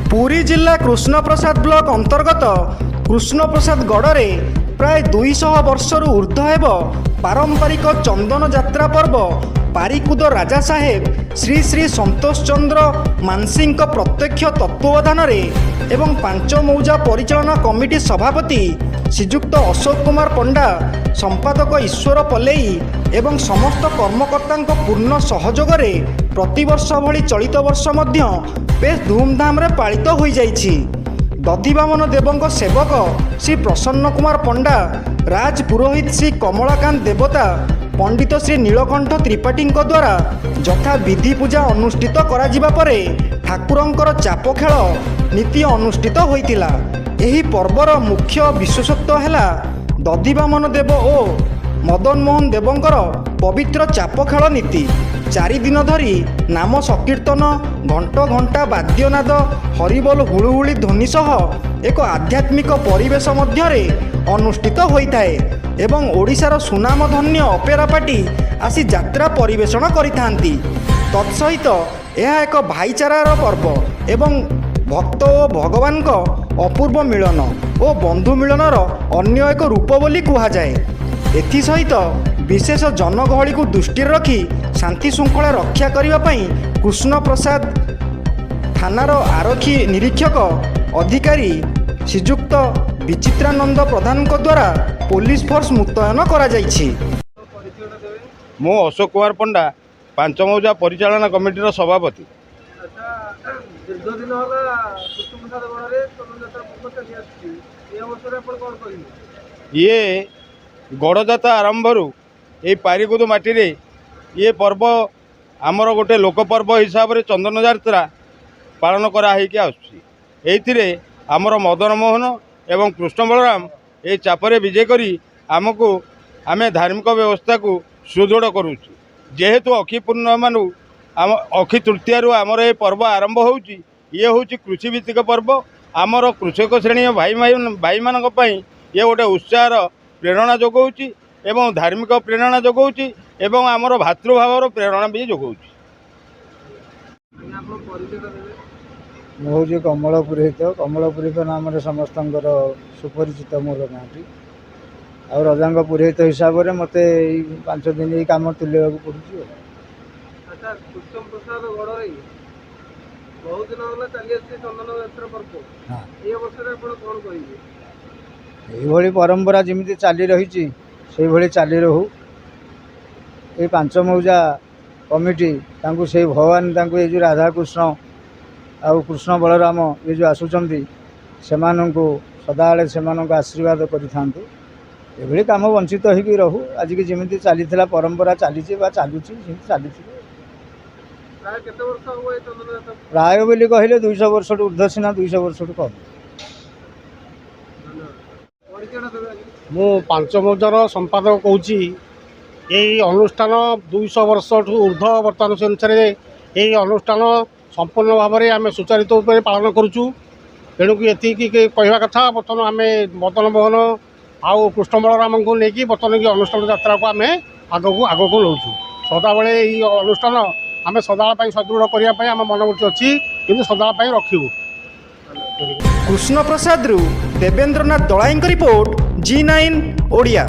पुरी जिला कृष्णप्रसाद ब्लॉक अंतर्गत कृष्णप्रसाद गड़े प्राय 200 वर्षरू ऊर्ध्व हेब पारंपरिक चंदन यात्रा पर्व पारिकुद राजा साहेब श्री श्री संतोष चंद्र मानसी प्रत्यक्ष तत्वावधान एवं पांच मौजा परिचालना कमिटी सभापति श्रीजुक्त अशोक कुमार पंडा संपादक ईश्वर पलेई एवं समस्त कर्मकर्ता पूर्ण सहयोग प्रतिवर्ष भली चलित वर्ष मध्य बेस धूमधाम रे पालित हो जाइछि। दधिवामन देवों सेवक श्री प्रसन्न कुमार पंडा, राज पुरोहित श्री कमलाकांत देवता, पंडित श्री नीलकंठ त्रिपाठी द्वारा यथा विधि पूजा अनुष्ठित करा जिबा परे ठाकुरंकर चाप खेल नीति अनुष्ठित होइतिला। एही पर्वर मुख्य विशेषत्व है दधिवामन देव ओ मदन मोहन देवंकर पवित्र चाप खेल नीति। 4 दिन धरी नाम संकीर्तन घंट घंटा वाद्यनाद हरिबोल हुलुहुली ध्वनि सह एक आध्यात्मिक परिवेश मध्यरे अनुष्ठित होइथाए एवं ओडिशार सुनामधन्य अपेरा पार्टी आसी यात्रा परिवेषण करिथांती। तत्सहित यह एक भाईचारार पर्व एवं भक्त और भगवान का अपूर्व मिलन और बंधु मिलनर अन्य एक रूप बोली कहा जाए। एथि सहित विशेष जनगहली को दृष्टि रखी शांति श्रृंखला रक्षा करने कृष्ण प्रसाद थानार आरक्षी निरीक्षक अधिकारी श्रीजुक्त विचित्रानंद प्रधान द्वारा पुलिस फोर्स मुतयन करा जाइछि। मो अशोक कुमार पंडा पांच मौजा परिचालना कमिटी सभापति। ये गड़जात्रा आरंभ ये पारिकुद माटी रे ये पर्व आमर गोटे लोक पर्व हिसाब से चंदन यात्रा पालन कराई। आमर मदन मोहन एवं कृष्ण बलराम ये चापरे विजय करी आमको आमे धार्मिक व्यवस्था को सुदृढ़ करुचु। जेहेतु अखी पूर्णिमा आम अखी तृतीय आमर ये पर्व आरंभ होउची। ये हूँ कृषि भित्तिक पर्व। आमर कृषक श्रेणी भाई मान ये गोटे उत्साह प्रेरणा जोगाऊँच एवं धार्मिक प्रेरणा जोगाऊँच एवं आमर भातृभावर प्रेरणा भी जोगाऊँच। मुझे कमल पुरोहित नाम समस्त सुपरिचित मोर गाँटी आ रजा पुरोहित हिसाब से मत 5 दिन ये कम तुले पड़ू। ये परंपरा जमी चली रही से भली चली रहू। ये 5 मौजा कमिटी से भगवान ये जो राधाकृष्ण आ कृष्ण बलराम ये जो आसुचंदी सेमानंकु सदाले सेमानंकु आशीर्वाद करिथांतु। एभली काम वंचित होगी रहू। आज की जमी चली परंपरा चली चलुची चली प्राय बोली कहले 200 वर्ष ऊर्ध्व सीना 200 वर्ष कम। मु 5 मौजार संपादक कहूँ यही अनुष्ठान 200 वर्ष ऊर्ध्व बर्तमान से अनुसार यही अनुष्ठान संपूर्ण भाव में आम सुचारित पालन करुचु। तेणुक ये कहवा कथा बर्तमान आम मदन मोहन आउ कृष्ण बलराम को लेकिन बर्तमान की अनुष्ठान यात्रा को आम आग को नौचु। सदाबले ये अनुष्ठान आम सदा सदृढ़ करने आम मनोवृत्ति अच्छी कि सदा रखू। Krishnaprasad Devendranath Dalai report G9 Odia.